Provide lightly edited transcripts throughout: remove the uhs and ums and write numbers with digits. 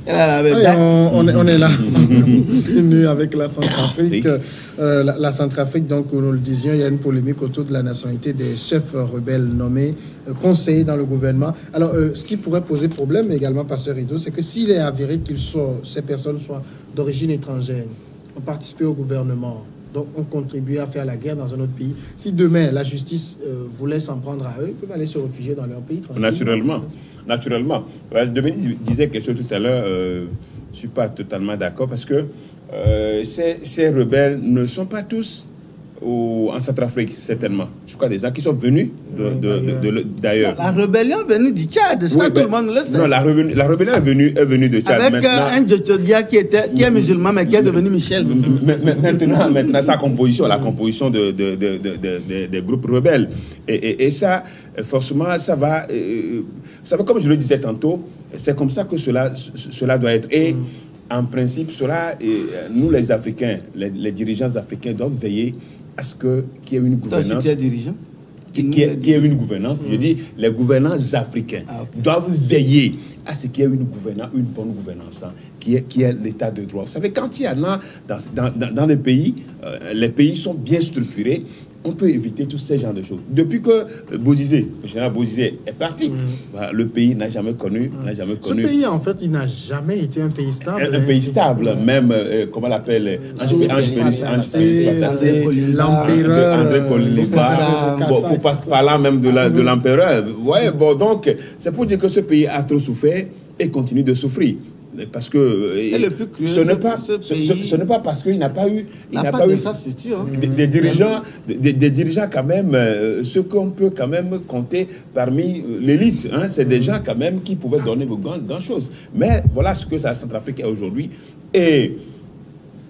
On est là. On continue avec la Centrafrique. La Centrafrique, donc, nous le disions, il y a une polémique autour de la nationalité des chefs rebelles nommés conseillers dans le gouvernement. Alors, ce qui pourrait poser problème également, Pasteur Rideau, c'est que s'il est avéré que ces personnes soient d'origine étrangère, ont participé au gouvernement, donc ont contribué à faire la guerre dans un autre pays, si demain la justice voulait s'en prendre à eux, ils peuvent aller se réfugier dans leur pays. Naturellement. Dominique disait quelque chose tout à l'heure, je ne suis pas totalement d'accord, parce que ces rebelles ne sont pas tous en Centrafrique, certainement. Je crois des gens qui sont venus d'ailleurs. La rébellion est venue du Tchad, ça tout le monde le sait. Non, la rébellion est venue de Tchad. Avec un Djotodia qui est musulman, mais qui est devenu Michel. Maintenant, sa composition, la composition des groupes rebelles. Et ça, forcément, ça va, comme je le disais tantôt, c'est comme ça que cela doit être. Et en principe, nous les Africains, les dirigeants africains doivent veiller à ce qu'il y ait une gouvernance. Toi, si tu es dirigeant, qu'il y ait une gouvernance. Je dis, les gouvernants africains doivent veiller à ce qu'il y ait une bonne gouvernance, qui est l'état de droit. Vous savez, quand il y en a dans les pays sont bien structurés, on peut éviter tous ces genres de choses. Depuis que le général Bozizé est parti, le pays n'a jamais connu. Ce pays, en fait, il n'a jamais été un pays stable. Un pays stable, même, comment on l'appelle, l'empereur, André Coliba, pour parler même de l'empereur. Ouais, bon, donc, c'est pour dire que ce pays a trop souffert et continue de souffrir. Parce que ce n'est pas parce qu'il n'a pas eu des dirigeants quand même, ceux qu'on peut quand même compter parmi l'élite. C'est des gens quand même qui pouvaient donner de grandes choses. Mais voilà ce que la Centrafrique est aujourd'hui. Et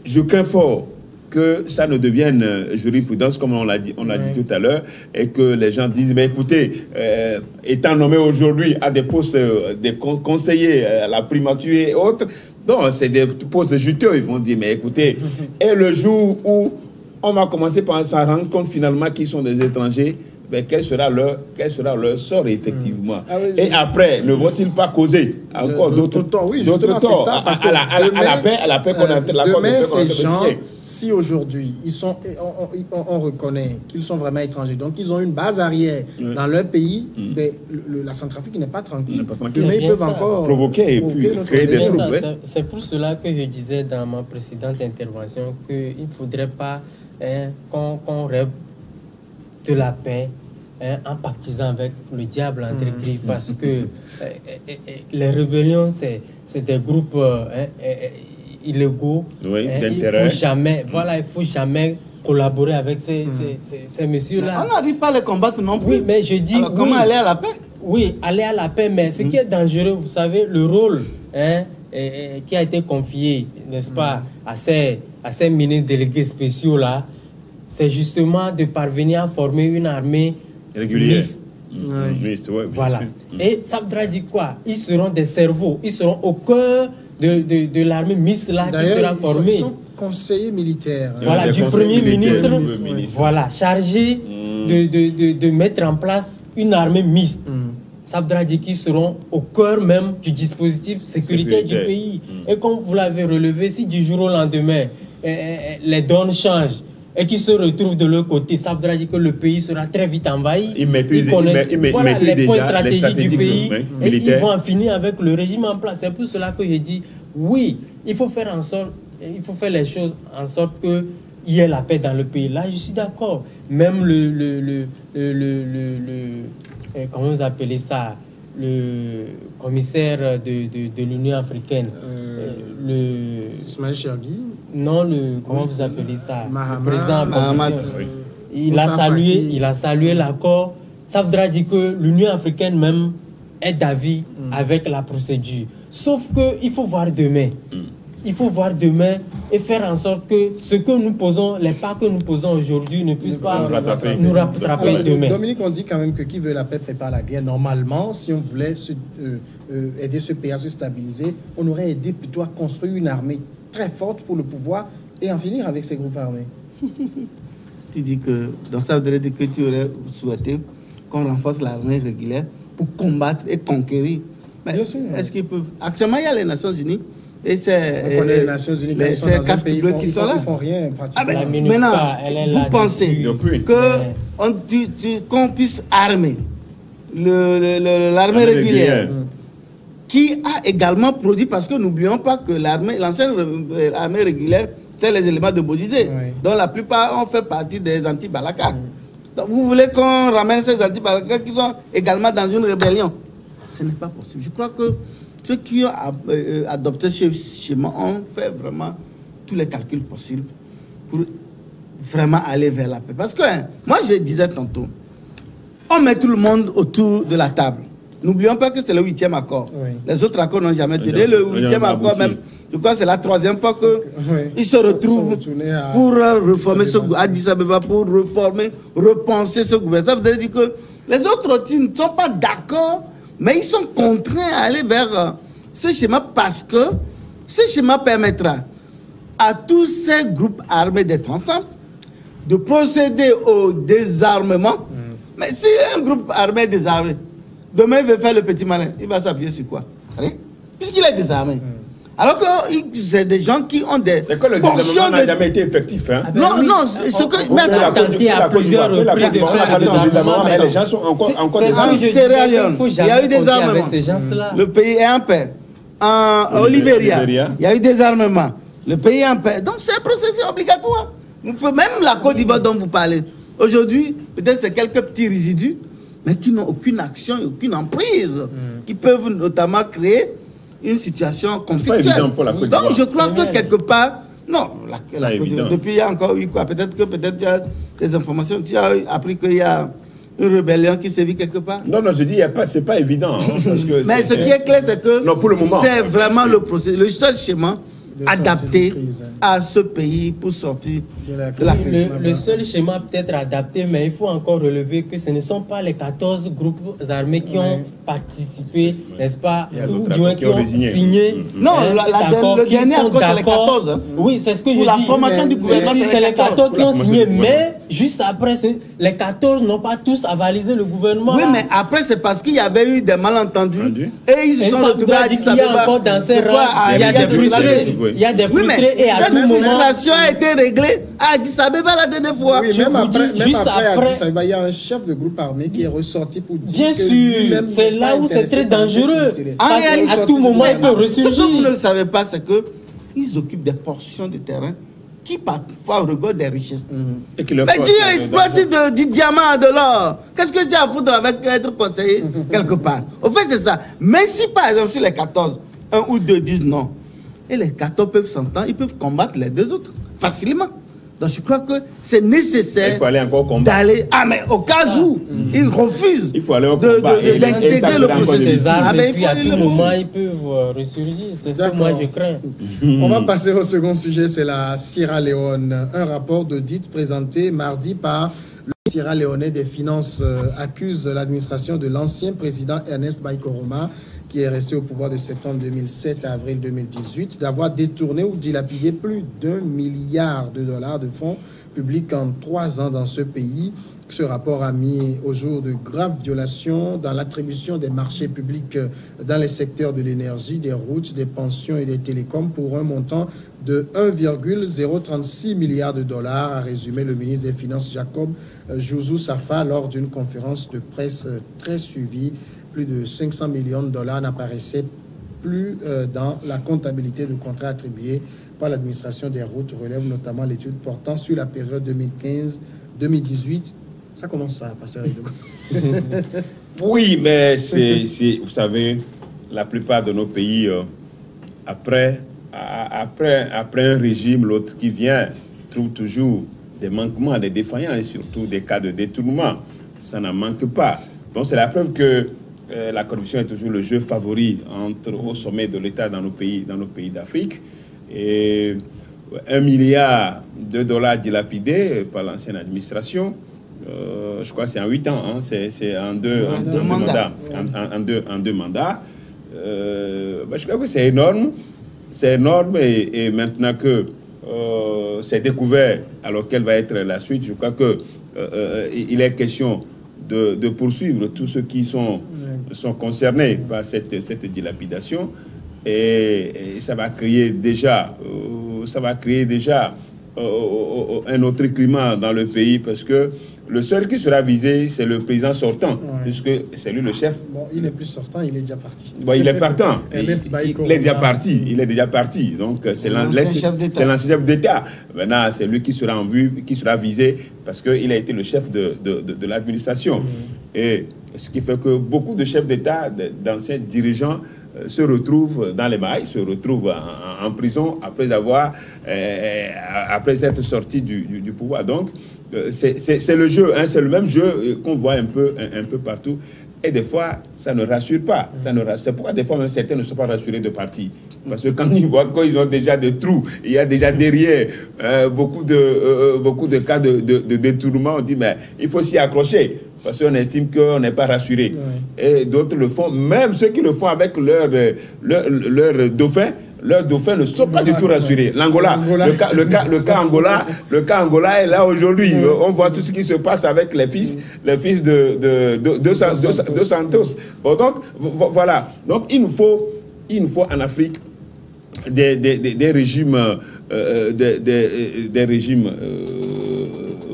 je crains fort que ça ne devienne jurisprudence, comme on l'a dit tout à l'heure, et que les gens disent, mais écoutez, étant nommé aujourd'hui à des postes des conseillers à la primature et autres, non, c'est des postes juteux, ils vont dire, mais écoutez, et le jour où on va commencer par s'en rendre compte finalement qu'ils sont des étrangers, ben, quel sera leur sort, effectivement. Et après, ne vont-ils pas causer encore d'autres torts? Oui, justement, c'est ça. Parce que à la paix qu'on a demain, ces gens, si aujourd'hui, on reconnaît qu'ils sont vraiment étrangers, donc ils ont une base arrière dans leur pays, la Centrafrique n'est pas tranquille. Demain, ils peuvent encore provoquer et puis créer des troubles. C'est pour cela que je disais dans ma précédente intervention qu'il ne faudrait pas qu'on rêve de la paix en partisant avec le diable entre gris, parce que les rébellions, c'est des groupes illégaux. Il faut jamais collaborer avec ces messieurs-là. On n'arrive pas à les combattre non plus. Oui, mais je dis... Alors, comment aller à la paix? Oui, aller à la paix, mais ce qui est dangereux, vous savez, le rôle qui a été confié, n'est-ce pas, à ces ministres délégués spéciaux-là, c'est justement de parvenir à former une armée régulière. Mixte. Voilà. Et ça voudra dire quoi? Ils seront des cerveaux, ils seront au cœur de l'armée mixte là qui sera formée. Ils sont conseillers militaires. Voilà, du Premier ministre, voilà, chargé de mettre en place une armée mixte. Ça voudra dire qu'ils seront au cœur même du dispositif sécuritaire du pays. Et comme vous l'avez relevé, si du jour au lendemain, les donnes changent, et qui se retrouvent de l'autre côté, ça voudra dire que le pays sera très vite envahi. Ils maîtrisent les points stratégiques du pays et militaires. Ils vont en finir avec le régime en place. C'est pour cela que je dis, oui, il faut faire les choses en sorte qu'il y ait la paix dans le pays. Là, je suis d'accord. Même comment vous appelez ça, le commissaire de l'Union africaine, Ismaël Chergui. Non, comment vous appelez ça, Mahamat, le président Mahamat. Il a salué l'accord. Ça voudra dire que l'Union africaine même est d'avis avec la procédure. Sauf qu'il faut voir demain. Il faut voir demain et faire en sorte que ce que nous posons, les pas que nous posons aujourd'hui ne puissent pas nous rattraper demain. Dominique, on dit quand même que qui veut la paix prépare la guerre. Normalement, si on voulait aider ce pays à se stabiliser, on aurait aidé plutôt à construire une armée très forte pour le pouvoir et en finir avec ces groupes armés. Tu dis que, donc ça voudrait dire que tu aurais souhaité qu'on renforce l'armée régulière pour combattre et conquérir Est-ce qu'ils peuvent? Actuellement, il y a les Nations Unies. Et c'est les Nations Unies qui sont dans un pays, ils font rien pratiquement. Maintenant, vous pensez qu'on puisse armer l'armée régulière, qui a également produit, parce que n'oublions pas que l'ancienne armée régulière, c'était les éléments de Bozizé, dont la plupart ont fait partie des anti-Balaka. Donc vous voulez qu'on ramène ces anti-Balaka qui sont également dans une rébellion? Ce n'est pas possible. Je crois que ceux qui ont adopté ce schéma ont fait vraiment tous les calculs possibles pour vraiment aller vers la paix. Parce que, moi je disais tantôt, on met tout le monde autour de la table. N'oublions pas que c'est le 8e accord. Les autres accords n'ont jamais tenu. Le 8e accord même, je crois que c'est la 3e fois qu'ils se retrouvent pour reformer ce gouvernement, Addis Abeba, pour reformer, repenser ce gouvernement. Ça veut dire que les autres aussi ne sont pas d'accord, mais ils sont contraints à aller vers ce schéma parce que ce schéma permettra à tous ces groupes armés d'être ensemble, de procéder au désarmement. Mais si un groupe armé est désarmé, demain il veut faire le petit malin, il va s'appuyer sur quoi? Rien. Puisqu'il est désarmé. Alors que c'est des gens qui ont des... C'est que le désarmement n'a jamais été effectif. Hein? Non, ce que... On a tenté à plusieurs reprises de faire le désarmement, mais les gens sont encore désarmés. Il y a eu des armements. Le pays est en paix. Au Libéria, il y a eu des armements. Le pays est en paix. Donc c'est un processus obligatoire. Même la Côte d'Ivoire dont vous parlez, aujourd'hui, peut-être c'est quelques petits résidus, mais qui n'ont aucune action et aucune emprise, qui peuvent notamment créer une situation conflictuelle. Donc je crois que quelque part, non, depuis il y a encore eu quoi, peut-être il y a des informations, tu as appris qu'il y a une rébellion qui sévit quelque part. Non, je dis, c'est pas évident. Hein, parce que mais ce qui est clair, c'est que c'est vraiment le processus, le seul schéma adapté à ce pays pour sortir de la crise. Le seul schéma peut-être adapté, mais il faut encore relever que ce ne sont pas les 14 groupes armés qui ont participé, n'est-ce pas, ou du moins qui ont signé. Non, le dernier accord, c'est les 14. Hein. Oui, c'est ce que je dis. Pour la formation du gouvernement, c'est les 14 qui ont signé, mais juste après, les 14 n'ont pas tous avalisé le gouvernement. Oui, mais après, c'est parce qu'il y avait eu des malentendus et ils se sont retrouvés à Addis Abeba. Il y a encore dans ces rangs, il y a des frustrés. Il y a des frustrés et à tout moment... Cette frustration a été réglée à Addis Abeba la dernière fois. Oui, même après Addis Abeba, il y a un chef de groupe armé qui est ressorti pour dire bien sûr, c'est là où c'est très dangereux. En réalité, à tout moment, il peut ressurgir. Ce que vous ne savez pas, c'est qu'ils occupent des portions de terrain qui parfois regardent des richesses. Mais tu as exploité du diamant, de l'or. Qu'est-ce que tu as à foutre avec être conseiller quelque part? Au fait, c'est ça. Mais si par exemple sur les 14, un ou deux disent non, et les 14 peuvent s'entendre, ils peuvent combattre les deux autres facilement. Donc je crois que c'est nécessaire d'aller... Ah mais au cas où ils refusent d'intégrer le processus. Et puis à tout moment ils peuvent ressurgir. C'est ce que moi je crains. On va passer au second sujet, c'est la Sierra Leone. Un rapport d'audit présenté mardi par le Sierra Leone des Finances accuse l'administration de l'ancien président Ernest Bai Koroma, qui est resté au pouvoir de septembre 2007 à avril 2018, d'avoir détourné ou dilapidé plus d'$1 milliard de fonds publics en 3 ans dans ce pays. Ce rapport a mis au jour de graves violations dans l'attribution des marchés publics dans les secteurs de l'énergie, des routes, des pensions et des télécoms pour un montant de 1,036 milliard de dollars, a résumé le ministre des Finances Jacob Jouzou Safa lors d'une conférence de presse très suivie. Plus de 500 millions de dollars n'apparaissaient plus dans la comptabilité de contrats attribués par l'administration des routes, relève notamment l'étude portant sur la période 2015-2018. Ça commence à passer. Oui, mais vous savez, la plupart de nos pays, après un régime, l'autre qui vient, trouve toujours des manquements, des défaillances et surtout des cas de détournement. Ça n'en manque pas. Donc c'est la preuve que la corruption est toujours le jeu favori au sommet de l'État dans nos pays d'Afrique. Et $1 milliard de dollars dilapidés par l'ancienne administration, je crois que c'est en 8 ans, hein, c'est en deux mandats. En deux mandats. Je crois que c'est énorme. C'est énorme et maintenant que c'est découvert, alors quelle va être la suite, je crois qu'il est question de poursuivre tous ceux qui sont sont concernés par cette dilapidation. Et ça va créer déjà, un autre climat dans le pays, parce que le seul qui sera visé, c'est le président sortant, puisque c'est lui le chef. Bon, il n'est plus sortant, il est déjà parti. Bon, il est partant. Il est déjà parti. Donc, c'est l'ancien chef d'État. Maintenant, c'est lui qui sera en vue, qui sera visé, parce qu'il a été le chef de l'administration. Et ce qui fait que beaucoup de chefs d'État, d'anciens dirigeants, se retrouvent dans les mailles, se retrouvent en prison après être sortis du pouvoir. Donc, c'est le jeu, hein, c'est le même jeu qu'on voit un peu partout. Et des fois, ça ne rassure pas. C'est pourquoi des fois, même certains ne sont pas rassurés de parti. Parce que quand ils voient qu'ils ont déjà des trous, il y a déjà derrière beaucoup de cas de détournement, on dit, mais il faut s'y accrocher. Parce qu'on estime qu'on n'est pas rassuré. Et d'autres le font, même ceux qui le font avec leur dauphin. Leurs dauphins ne sont pas du tout rassurés. L'Angola, le cas Angola est là aujourd'hui. On voit tout ce qui se passe avec les fils de Santos. Bon, donc, voilà. Donc, il nous faut en Afrique des régimes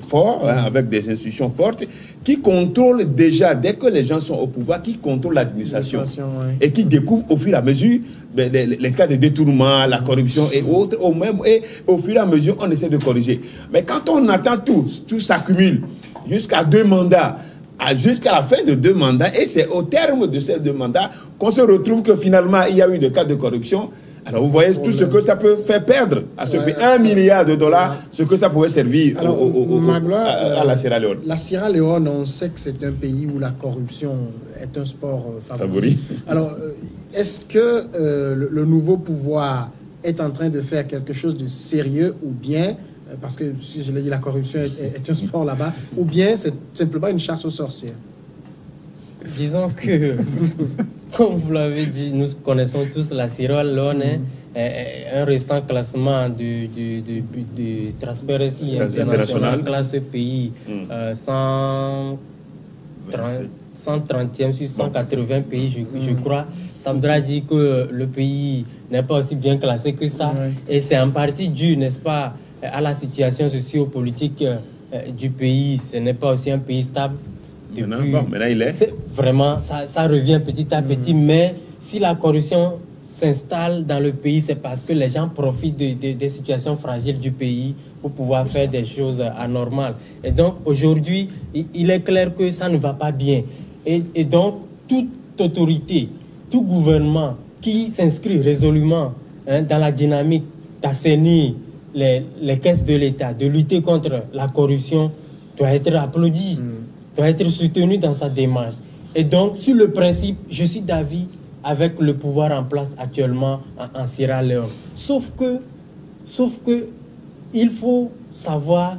forts, avec des institutions fortes, qui contrôlent déjà, dès que les gens sont au pouvoir, qui contrôlent l'administration et qui découvrent au fur et à mesure les cas de détournement, la corruption et autres, et au fur et à mesure, on essaie de corriger. Mais quand on attend tout s'accumule jusqu'à 2 mandats, jusqu'à la fin de 2 mandats, et c'est au terme de ces 2 mandats qu'on se retrouve que finalement, il y a eu des cas de corruption. Alors, vous voyez tout ce que ça peut faire perdre à ce pays. $1 milliard, ce que ça pouvait servir à la Sierra Leone. La Sierra Leone, on sait que c'est un pays où la corruption est un sport favori. Alors, est-ce que le nouveau pouvoir est en train de faire quelque chose de sérieux, ou bien, parce que si je l'ai dit, la corruption est un sport là-bas, ou bien c'est simplement une chasse aux sorcières? Disons que, comme vous l'avez dit, nous connaissons tous la Sierra Leone, un récent classement de Transparency International classe ce pays 130e sur 180 pays, je crois. Ça voudra dire que le pays n'est pas aussi bien classé que ça. Et c'est en partie dû, n'est-ce pas, à la situation socio-politique du pays. Ce n'est pas aussi un pays stable. Maintenant, il est. Vraiment, ça revient petit à petit, mais si la corruption s'installe dans le pays, c'est parce que les gens profitent des situations fragiles du pays pour pouvoir faire des choses anormales. Et donc, aujourd'hui, il est clair que ça ne va pas bien. Et donc, toute autorité, tout gouvernement qui s'inscrit résolument dans la dynamique d'assainir les caisses de l'État, de lutter contre la corruption, doit être applaudi. Doit être soutenu dans sa démarche. Et donc, sur le principe, je suis d'avis avec le pouvoir en place actuellement en Sierra Leone. Sauf que il faut savoir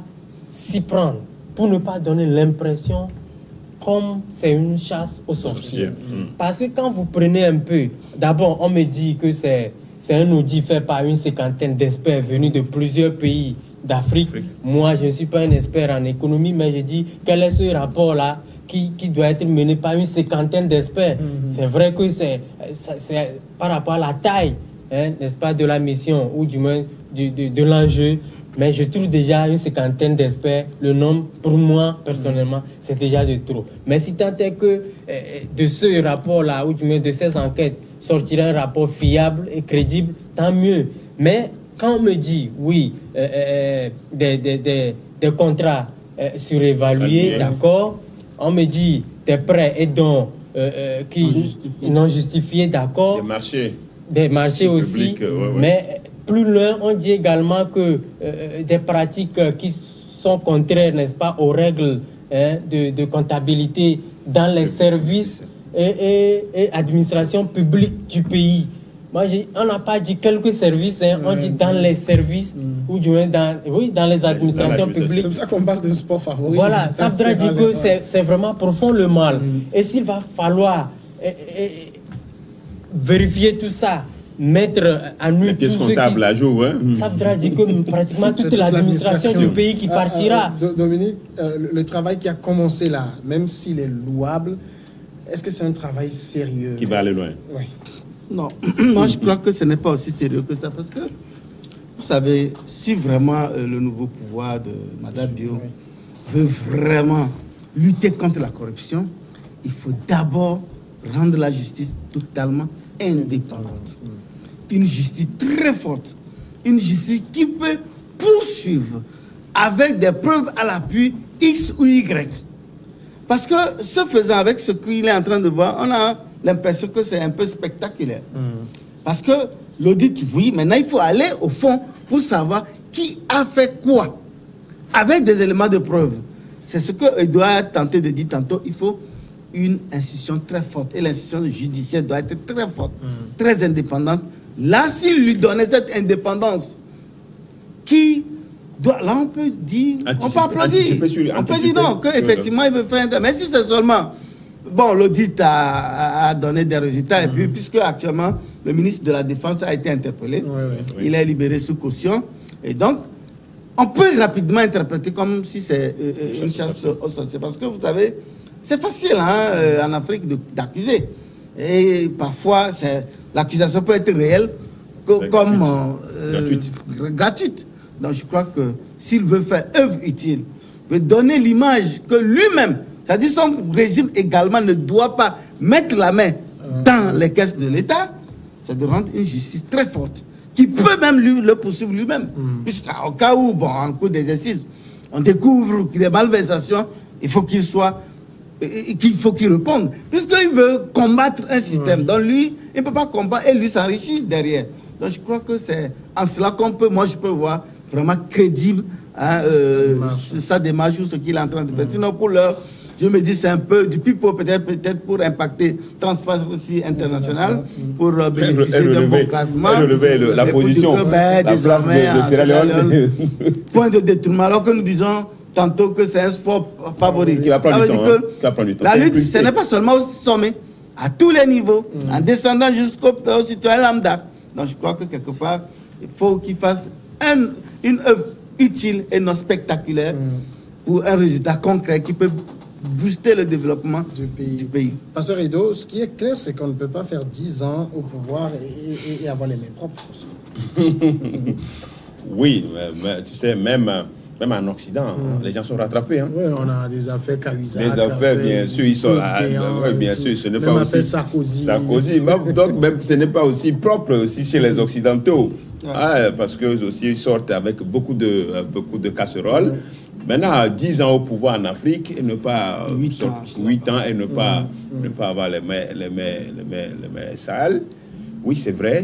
s'y prendre pour ne pas donner l'impression comme c'est une chasse aux sorciers. Parce que quand vous prenez un peu, d'abord, on me dit que c'est un audit fait par une 50aine d'experts venus de plusieurs pays d'Afrique. Moi, je ne suis pas un expert en économie, mais je dis, quel est ce rapport-là qui doit être mené par une 50aine d'experts? C'est vrai que c'est par rapport à la taille, n'est-ce pas, de la mission, ou du moins de l'enjeu, mais je trouve déjà une 50aine d'experts, le nombre, pour moi, personnellement, c'est déjà de trop. Mais si tant est que de ce rapport-là, ou du moins de ces enquêtes, sortira un rapport fiable et crédible, tant mieux. Mais quand on me dit, oui, des contrats surévalués, d'accord, on me dit des prêts et dons qui non justifiés, d'accord. Des marchés aussi. Mais plus loin, on dit également que des pratiques qui sont contraires, n'est-ce pas, aux règles de comptabilité dans les services et administrations publiques du pays. Moi, on n'a pas dit quelques services, on dit dans les services, ou du moins dans les administrations publiques. C'est pour ça qu'on parle de sport favori. Voilà, ça voudrait dire que c'est vraiment profond le mal. Et s'il va falloir vérifier tout ça, mettre à nu tout ce qui... Ça voudra dire que pratiquement toute l'administration du pays qui partira. Dominique, le travail qui a commencé là, même s'il est louable, est-ce que c'est un travail sérieux? Qui va aller loin. Oui. Non, moi je crois que ce n'est pas aussi sérieux que ça, parce que, vous savez, si vraiment le nouveau pouvoir de Mme Bio veut vraiment lutter contre la corruption, il faut d'abord rendre la justice totalement indépendante. Une justice très forte, une justice qui peut poursuivre avec des preuves à l'appui X ou Y. Parce que ce faisant, avec ce qu'il est en train de voir, on a l'impression que c'est un peu spectaculaire. Parce que l'audit, oui, maintenant il faut aller au fond pour savoir qui a fait quoi, avec des éléments de preuve. C'est ce que Edouard a tenté de dire tantôt, il faut une institution très forte. Et l'institution judiciaire doit être très forte, très indépendante. Là, s'il lui donnait cette indépendance, qui doit, là on peut dire, on peut applaudir, on peut dire non, qu'effectivement il veut faire. Mais si c'est seulement, bon, l'audit a donné des résultats, et puis puisque actuellement le ministre de la Défense a été interpellé, il est libéré sous caution, et donc on peut rapidement interpréter comme si c'est une chasse aux sorciers, parce que vous savez, c'est facile en Afrique d'accuser. Et parfois, l'accusation peut être réelle comme gratuite. Donc je crois que s'il veut faire œuvre utile, veut donner l'image que lui-même, c'est-à-dire son régime également ne doit pas mettre la main dans les caisses de l'État, c'est de rendre une justice très forte, qui peut même le poursuivre lui-même. Puisqu'au cas où, bon, en cours d'exercice, on découvre des malversations, il faut qu'il soit, qu'il faut qu'il réponde. Puisqu'il veut combattre un système dont lui, il ne peut pas combattre et lui s'enrichir derrière. Donc je crois que c'est en cela qu'on peut, moi je peux voir vraiment crédible sa démarche ou ce qu'il est en train de faire. Sinon pour l'heure, je me dis c'est un peu du pipeau peut-être pour impacter Transparency International, pour bénéficier d'un bon classement. La position, la place de Sierra Leone. Point de détournement, alors que nous disons tantôt que c'est un sport favori. Qui va prendre du temps. La lutte, ce n'est pas seulement au sommet, à tous les niveaux, en descendant jusqu'au citoyen lambda. Donc je crois que quelque part, il faut qu'il fasse une œuvre utile et non spectaculaire pour un résultat concret qui peut booster le développement du pays. Pasteur Edo, ce qui est clair, c'est qu'on ne peut pas faire 10 ans au pouvoir et avoir les mains propres aussi. Oui, mais tu sais, même en Occident, les gens sont rattrapés. Oui, on a des affaires Cahuzac. Des affaires, bien sûr, ils sont... oui, bien sûr, ce n'est pas aussi... Sarkozy. Donc, même, ce n'est pas aussi propre aussi chez les Occidentaux. Parce qu'eux aussi, ils sortent avec beaucoup de casseroles. Maintenant, 10 ans au pouvoir en Afrique et ne pas... 8 ans et ne pas avoir les mains sales. Oui, c'est vrai.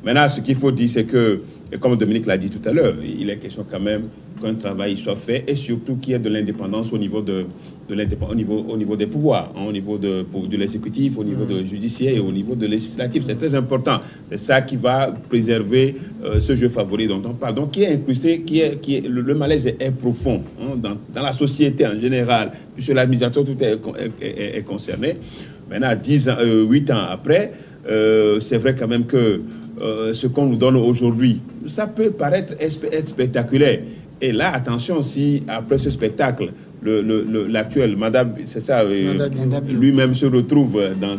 Maintenant, ce qu'il faut dire, c'est que, et comme Dominique l'a dit tout à l'heure, il est question quand même qu'un travail soit fait et surtout qu'il y ait de l'indépendance au niveau au niveau des pouvoirs, au niveau de l'exécutif, au niveau de judiciaire et au niveau de législatif. C'est très important. C'est ça qui va préserver ce jeu favori dont on parle. Donc, qui est incrusté, le malaise est profond dans la société en général, puisque l'administration tout est concernée. Maintenant, 8 ans après, c'est vrai quand même que ce qu'on nous donne aujourd'hui, ça peut paraître être spectaculaire. Et là, attention, si après ce spectacle, l'actuel, Madame, c'est ça, lui-même se retrouve dans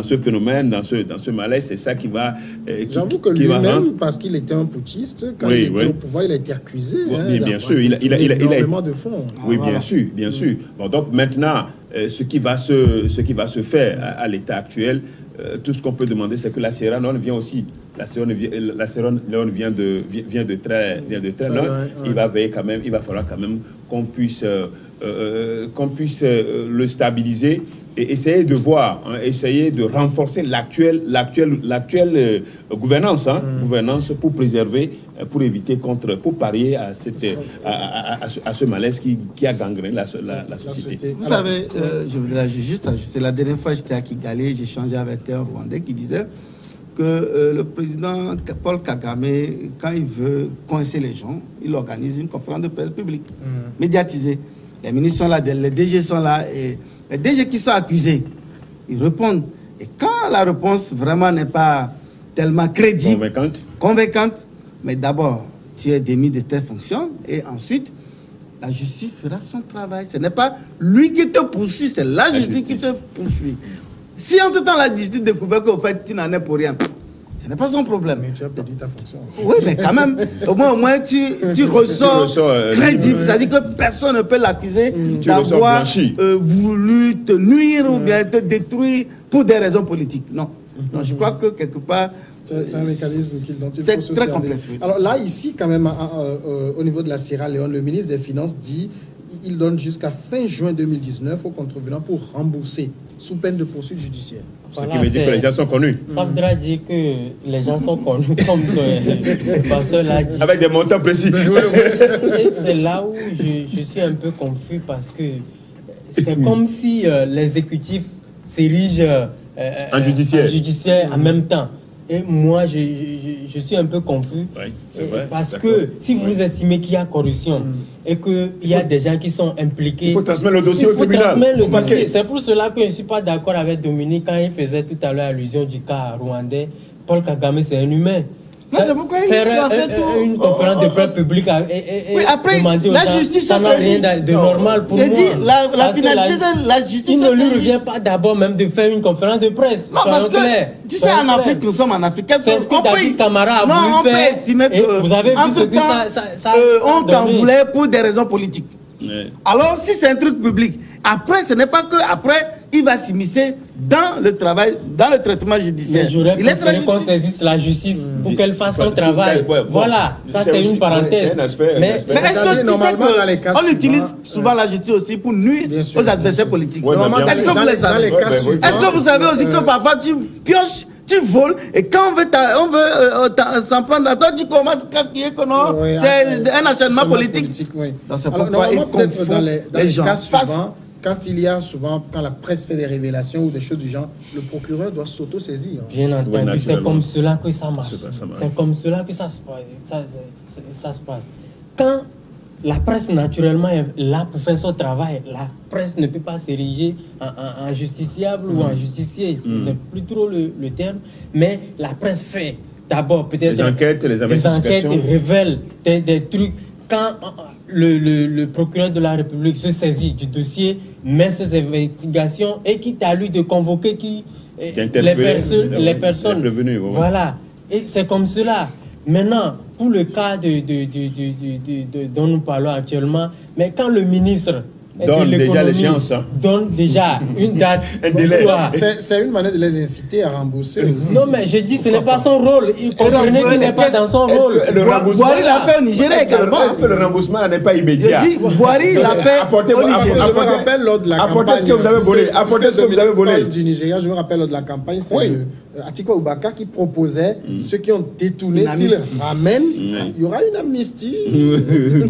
ce phénomène, dans ce malaise, c'est ça qui va... J'avoue que lui-même, parce qu'il était un putschiste, quand il était au pouvoir, il a été accusé. Bien sûr, il a énormément de fonds. Oui, bien sûr. Bon, donc maintenant, ce qui va se faire à l'état actuel, tout ce qu'on peut demander, c'est que la Sierra Leone vient aussi. La Sierra Leone vient de très loin. Il va veiller quand même. Il va falloir quand même qu'on puisse le stabiliser et essayer de voir, essayer de renforcer l'actuelle gouvernance, gouvernance pour préserver, pour éviter pour parier à ce malaise qui a gangréné la société. Vous savez, je voudrais juste ajouter, la dernière fois j'étais à Kigali, j'ai échangé avec un Rwandais qui disait que le président Paul Kagame, quand il veut coincer les gens, il organise une conférence de presse publique, médiatisée. Les ministres sont là, les DG sont là, et les DG qui sont accusés, ils répondent. Et quand la réponse vraiment n'est pas tellement crédible, convaincante, mais d'abord, tu es démis de tes fonctions, et ensuite, la justice fera son travail. Ce n'est pas lui qui te poursuit, c'est la justice qui te poursuit. Si entre-temps la justice découvre qu'au fait tu n'en es pour rien, ce n'est pas son problème. Mais tu as perdu ta fonction. Oui, mais quand même, au moins tu ressors crédible. C'est-à-dire que personne ne peut l'accuser d'avoir voulu te nuire ou bien te détruire pour des raisons politiques. Non. Donc, je crois que quelque part... C'est un mécanisme dont il faut se très servir. complexe. Oui. Alors là, ici, quand même, au niveau de la Sierra Leone, le ministre des Finances dit qu'il donne jusqu'à fin juin 2019 aux contrevenants pour rembourser sous peine de poursuite judiciaire. Voilà, ce qui veut dire que les gens sont connus. Ça voudra dire que les gens sont connus, comme le pasteur l'a dit. Avec des montants précis. Et c'est là où je suis un peu confus parce que c'est comme si l'exécutif s'érige en judiciaire en même temps. Et moi, je suis un peu confus. Oui, c'est vrai. Parce que si vous estimez qu'il y a corruption et qu'il y a des gens qui sont impliqués... Il faut transmettre le dossier au tribunal. C'est pour cela que je ne suis pas d'accord avec Dominique quand il faisait tout à l'heure allusion du cas rwandais. Paul Kagame, c'est un humain. C'est pourquoi faire une conférence de presse publique et après, demander aux la gens, justice ça n'a rien de normal pour moi. La finalité de la justice... Il ne lui revient pas d'abord même de faire une conférence de presse. Non, parce que, tu sais, en Afrique, nous sommes en Afrique. C'est ce que David Camara a voulu faire. On peut estimer que... Vous avez vu ce que ça on t'en voulait pour des raisons politiques. Alors, si c'est un truc public, après, ce n'est pas que après il va s'immiscer dans le travail, dans le traitement judiciaire. Mais j'aurais préféré qu'on saisisse la justice pour qu'elle fasse son travail. Voilà, ça c'est une parenthèse. Mais est-ce que tu sais qu'on utilise souvent la justice aussi pour nuire aux adversaires politiques? Est-ce que vous les savez? Est-ce que vous savez aussi que parfois tu pioches, tu voles, et quand on veut s'en prendre à toi, tu commences à crier que non, c'est un acharnement politique. Donc c'est pourquoi il confond les gens. Quand il y a souvent, quand la presse fait des révélations ou des choses du genre, le procureur doit s'auto-saisir. Bien entendu, c'est comme cela que ça marche. C'est comme cela que ça se passe. Quand la presse, naturellement, est là pour faire son travail, la presse ne peut pas s'ériger en justiciable ou en justicier. C'est plus trop le terme. Mais la presse fait d'abord peut-être des enquêtes, des enquêtes révèlent des trucs. Quand le procureur de la République se saisit du dossier, met ses investigations et quitte à lui de convoquer les personnes. Voilà. Et c'est comme cela. Maintenant, pour le cas dont nous parlons actuellement, mais quand le ministre donne déjà l'échéance, donne déjà une date, un délai. C'est une manière de les inciter à rembourser aussi. Non, mais je dis, ce n'est pas son rôle. Il comprenait qu'il n'est pas dans son rôle. Boari l'a fait au Nigeria également. Est-ce que le remboursement n'est pas immédiat? Je dis, Boari l'a fait au Nigeria. Je me rappelle lors de la campagne. Apportez ce que vous avez volé. Apportez ce que vous avez volé. Du Nigeria, je me rappelle lors de la campagne, c'est Atiku Abubakar qui proposait ceux qui ont détourné, s'ils ramènent, il y aura une amnistie.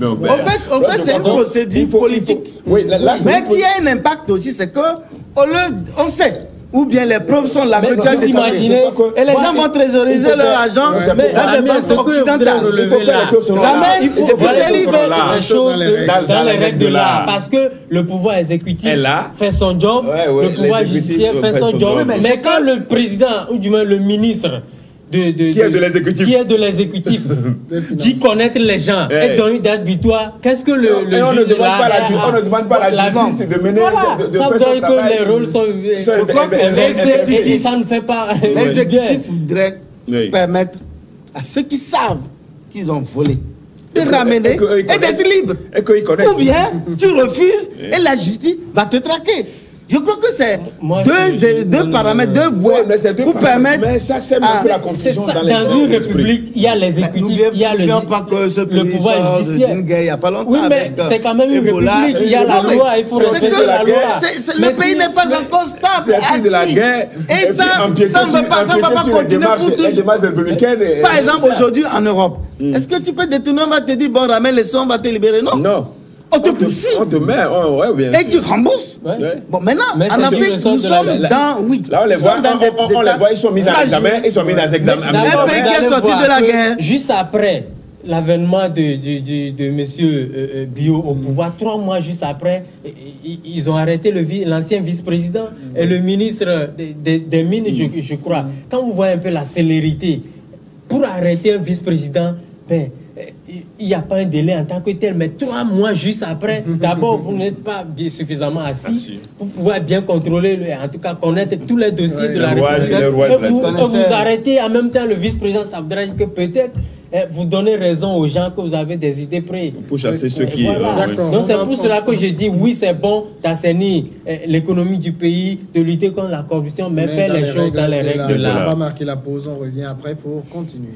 En fait, c'est une procédure politique. Oui, mais qui a un impact aussi, c'est que on sait, ou bien les preuves sont là, que tu as imaginé, et les gens vont trésoriser leur argent dans des banques occidentales. Il faut faire les choses dans les règles de l'art, parce que le pouvoir exécutif fait son job, le pouvoir judiciaire fait son job, mais quand le président, ou du moins le ministre, qui est de l'exécutif dit connaître les gens et donner une date butoir, qu'est-ce que le juge on ne demande pas la justice de mener de ça veut dire que les rôles sont inversés et ça ne fait pas l'exécutif voudrait permettre à ceux qui savent qu'ils ont volé de ramener et d'être libres, ou bien tu refuses et la justice va te traquer. Je crois que c'est deux paramètres, deux voies pour permettre... Mais ça, c'est un peu la confusion dans une république, il y a l'exécutif, il y a le pouvoir judiciaire. Il n'y a pas longtemps. Oui, mais c'est quand même une république, il y a la loi, il faut respecter la loi. Le pays n'est pas encore stable. C'est la crise de la guerre. Et ça ne va pas continuer pour tout. Par exemple, aujourd'hui en Europe, est-ce que tu peux détourner, on va te dire, bon, ramène les sons, on va te libérer? Non. Non. On te poursuit. On te met, bien et tu rembourses. Bon, maintenant, en Afrique, nous sommes dans... Oui. Là, on les voit, ils sont mis dans l'examen. Ils sont mis dans l'examen. Un pays qui est sorti de la guerre. Juste après l'avènement de M. Bio au pouvoir, 3 mois juste après, ils ont arrêté l'ancien vice-président et le ministre des Mines, je crois. Quand vous voyez un peu la célérité, pour arrêter un vice-président, il n'y a pas un délai en tant que tel, mais 3 mois juste après, d'abord, vous n'êtes pas suffisamment assis pour pouvoir bien contrôler, en tout cas connaître tous les dossiers de la République. Et vous arrêtez en même temps le vice-président Safdra que peut-être vous donnez raison aux gens que vous avez des idées près. Pour chasser ceux qui... Voilà. Donc c'est pour cela que je dis oui, c'est bon d'assainir l'économie du pays, de lutter contre la corruption, mais faire les choses dans les règles de l'art. On va marquer la pause, on revient après pour continuer.